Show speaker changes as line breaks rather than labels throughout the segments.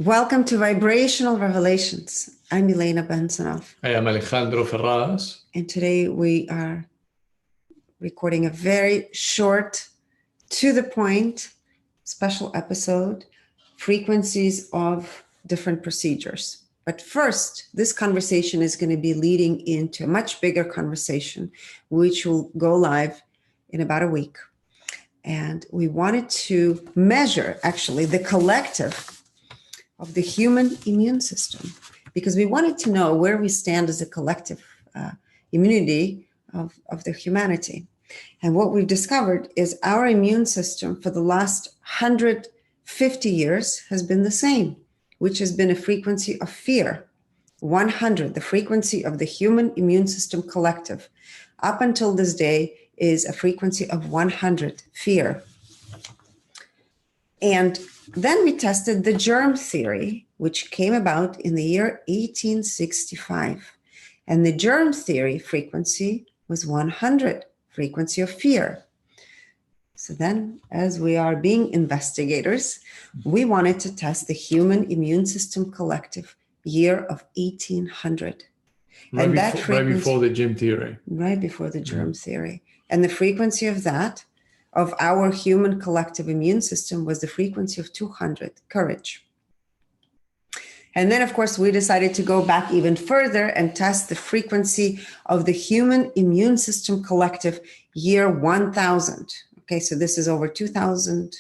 Welcome to Vibrational Revelations. I'm Elena Bensonoff.
I am Alejandro Ferradas.
And today we are recording a very short, to the point, special episode, frequencies of different procedures. But first, this conversation is going to be leading into a much bigger conversation, which will go live in about a week. And we wanted to measure, actually, the collective of the human immune system, because we wanted to know where we stand as a collective immunity of the humanity. And what we've discovered is our immune system for the last 150 years has been the same, which has been a frequency of fear. 100, the frequency of the human immune system collective, up until this day is a frequency of 100, fear. And then we tested the germ theory, which came about in the year 1865. And the germ theory frequency was 100, frequency of fear. So then, as we are being investigators, we wanted to test the human immune system collective year of 1800.
Right before the germ theory.
Right before the germ theory. And the frequency of that, of our human collective immune system, was the frequency of 200, courage. And then, of course, we decided to go back even further and test the frequency of the human immune system collective year 1000. Okay, so this is over 1,000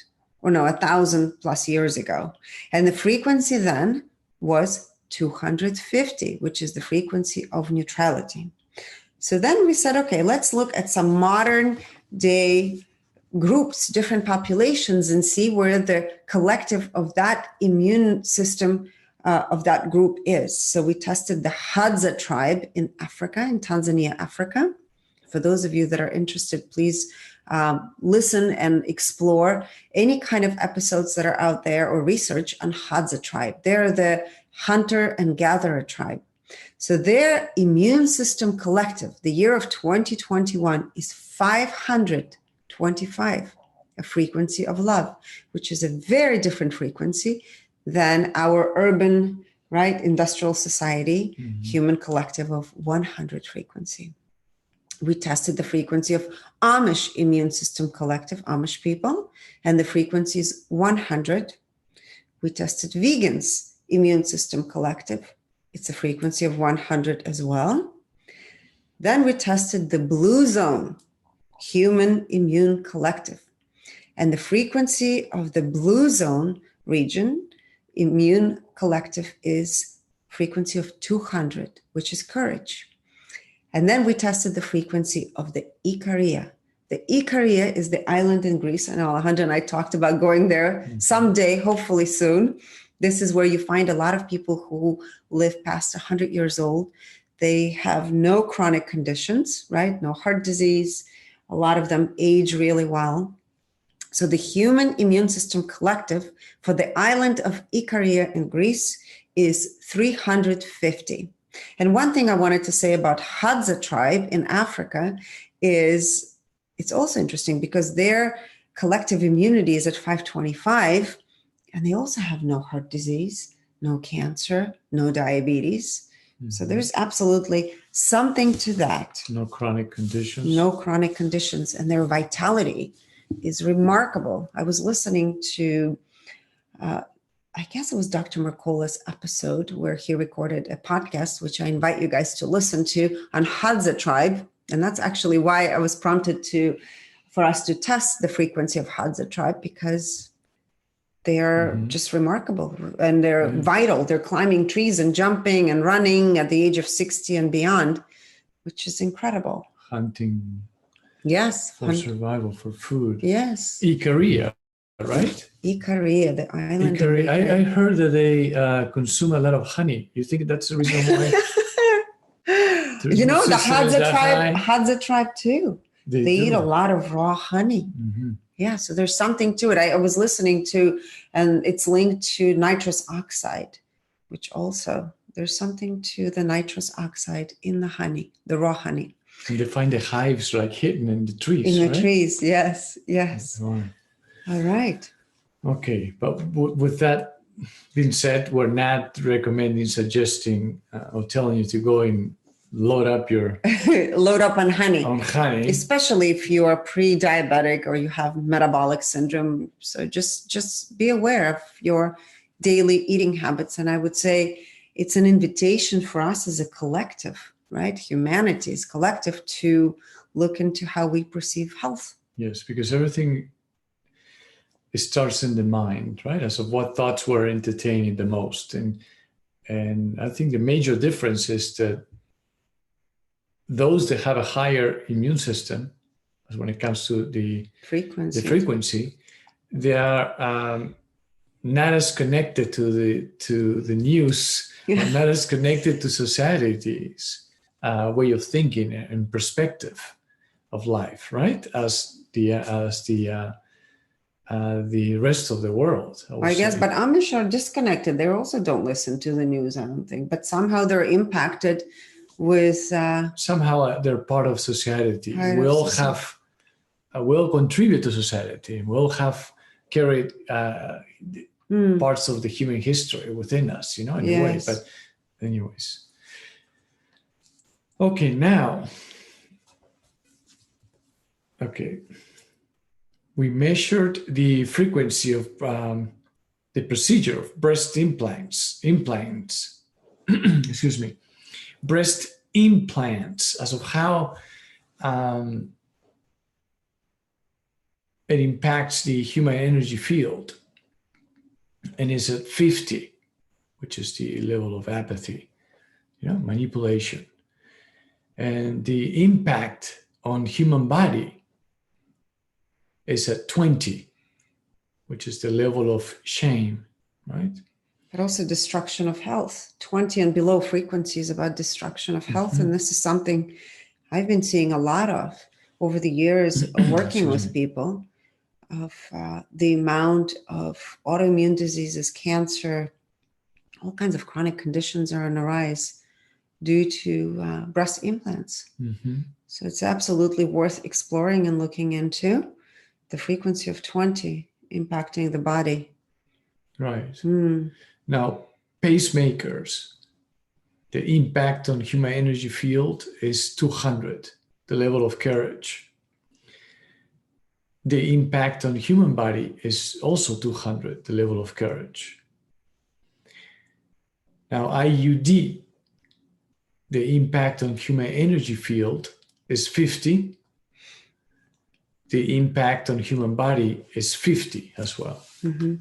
plus years ago. And the frequency then was 250, which is the frequency of neutrality. So then we said, okay, let's look at some modern day groups, different populations, and see where the collective of that immune system of that group is. So we tested the Hadza tribe in Africa, in Tanzania, Africa. For those of you that are interested, please listen and explore any kind of episodes that are out there or research on Hadza tribe. They're the hunter and gatherer tribe. So their immune system collective, the year of 2021, is 525, a frequency of love, which is a very different frequency than our urban, right, industrial society, human collective of 100 frequency. We tested the frequency of Amish immune system collective, Amish people, and the frequency is 100. We tested vegans immune system collective. It's a frequency of 100 as well. Then we tested the blue zone human immune collective. And the frequency of the blue zone region immune collective is frequency of 200, which is courage. And then we tested the frequency of the Ikaria. The Ikaria is the island in Greece, and Alejandro and I talked about going there someday, hopefully soon. This is where you find a lot of people who live past 100 years old. They have no chronic conditions, right? No heart disease. A lot of them age really well. So the human immune system collective for the island of Ikaria in Greece is 350. And one thing I wanted to say about Hadza tribe in Africa is it's also interesting because their collective immunity is at 525, and they also have no heart disease, no cancer, no diabetes. So there's absolutely something to that.
No chronic conditions.
No chronic conditions. And their vitality is remarkable. I was listening to, I guess it was Dr. Mercola's episode where he recorded a podcast, which I invite you guys to listen to, on Hadza tribe. And that's actually why I was prompted for us to test the frequency of Hadza tribe, because they are just remarkable and they're vital. They're climbing trees and jumping and running at the age of 60 and beyond, which is incredible.
Hunting.
Yes.
For survival, for food.
Yes.
Ikaria, right?
Ikaria, the island.
Ikaria. I heard that they consume a lot of honey. You think that's the reason why?
You know, the Hadza tribe too. They eat a lot of raw honey. Yeah, so there's something to it. I was listening to, and it's linked to nitrous oxide, which also, there's something to the nitrous oxide in the honey, the raw honey.
And they find the hives like hidden in the trees,
In the trees, yes.
Right.
All right.
Okay, but with that being said, we're not recommending, suggesting, or telling you to go and load up your
load up on honey.
Especially
if you are pre-diabetic or you have metabolic syndrome. So just be aware of your daily eating habits. And I would say it's an invitation for us as a collective, right? Humanity is collective to look into how we perceive health.
Yes, because everything starts in the mind, right? As of what thoughts we're entertaining the most. And I think the major difference is that those that have a higher immune system, when it comes to the frequency, they are not as connected to the news, or not as connected to society's way of thinking and perspective of life, right? As the rest of the world,
I guess. But Amish are disconnected. They also don't listen to the news, I don't think. But somehow they're impacted with...
somehow they're part of society. Will contribute to society. Will have carried parts of the human history within us, in a way. But anyways. Okay, now... Okay. We measured the frequency of the procedure of breast implants, excuse me, breast implants, as of how it impacts the human energy field, and is at 50, which is the level of apathy, manipulation. And the impact on human body is at 20, which is the level of shame, right?
But also destruction of health. 20 and below frequencies about destruction of health. Mm-hmm. And this is something I've been seeing a lot of over the years of working with people, of the amount of autoimmune diseases, cancer, all kinds of chronic conditions are on the rise due to breast implants. Mm-hmm. So it's absolutely worth exploring and looking into. The frequency of 20 impacting the body.
Right. Now, pacemakers, the impact on human energy field is 200, the level of courage. The impact on human body is also 200, the level of courage. Now, IUD, the impact on human energy field is 50. The impact on human body is 50 as well. Mm-hmm.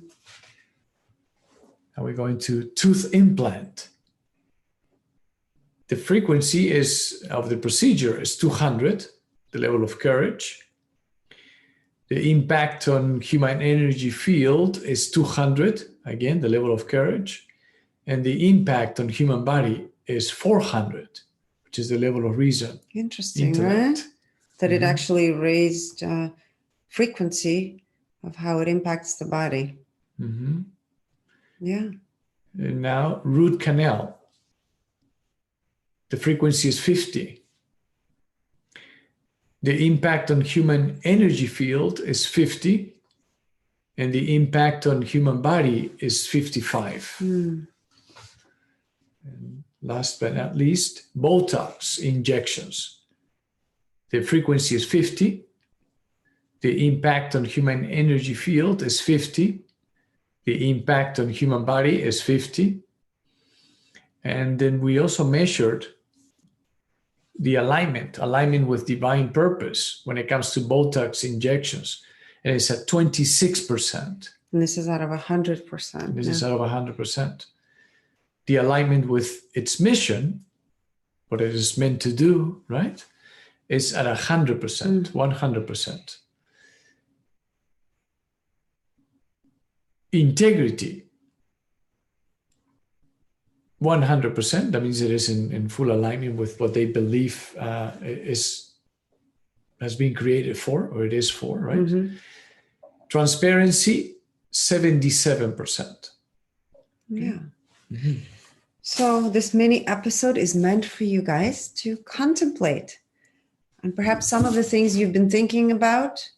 Now we're going to tooth implant. The frequency of the procedure is 200, the level of courage. The impact on human energy field is 200, again, the level of courage. And the impact on human body is 400, which is the level of reason.
Interesting,
intellect.
Right? That it actually raised frequency of how it impacts the body. Mm-hmm. Yeah.
And now, root canal. The frequency is 50. The impact on human energy field is 50. And the impact on human body is 55. And last but not least, Botox injections. The frequency is 50. The impact on human energy field is 50. The impact on human body is 50. And then we also measured the alignment with divine purpose when it comes to Botox injections. And it's at 26%.
And this is out of 100%.
This is out of 100%. The alignment with its mission, what it is meant to do, right? Is at 100%, 100%. Integrity, 100%. That means it is in full alignment with what they believe has been created for, or it is for, right? Mm-hmm. Transparency, 77%.
Yeah. Mm-hmm. So this mini episode is meant for you guys to contemplate. And perhaps some of the things you've been thinking about,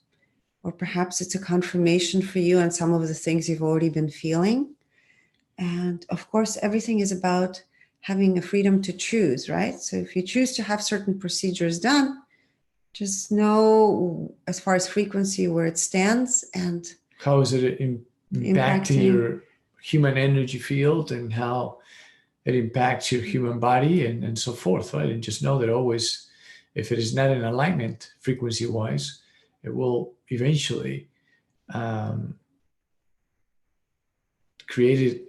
or perhaps it's a confirmation for you on some of the things you've already been feeling. And of course, everything is about having a freedom to choose, right? So if you choose to have certain procedures done, just know as far as frequency where it stands and
how is it impacting your human energy field and how it impacts your human body and so forth, right? And just know that always, if it is not in alignment frequency wise, it will eventually create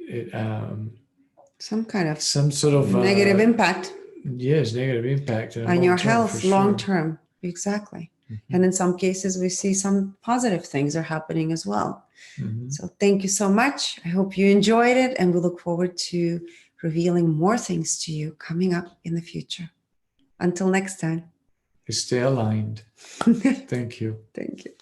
some sort of
negative impact.
Yes, negative impact
on your health long term. Exactly. Mm-hmm. And in some cases, we see some positive things are happening as well. Mm-hmm. So thank you so much. I hope you enjoyed it, and we look forward to revealing more things to you coming up in the future. Until next time.
Stay aligned. Thank you.
Thank you.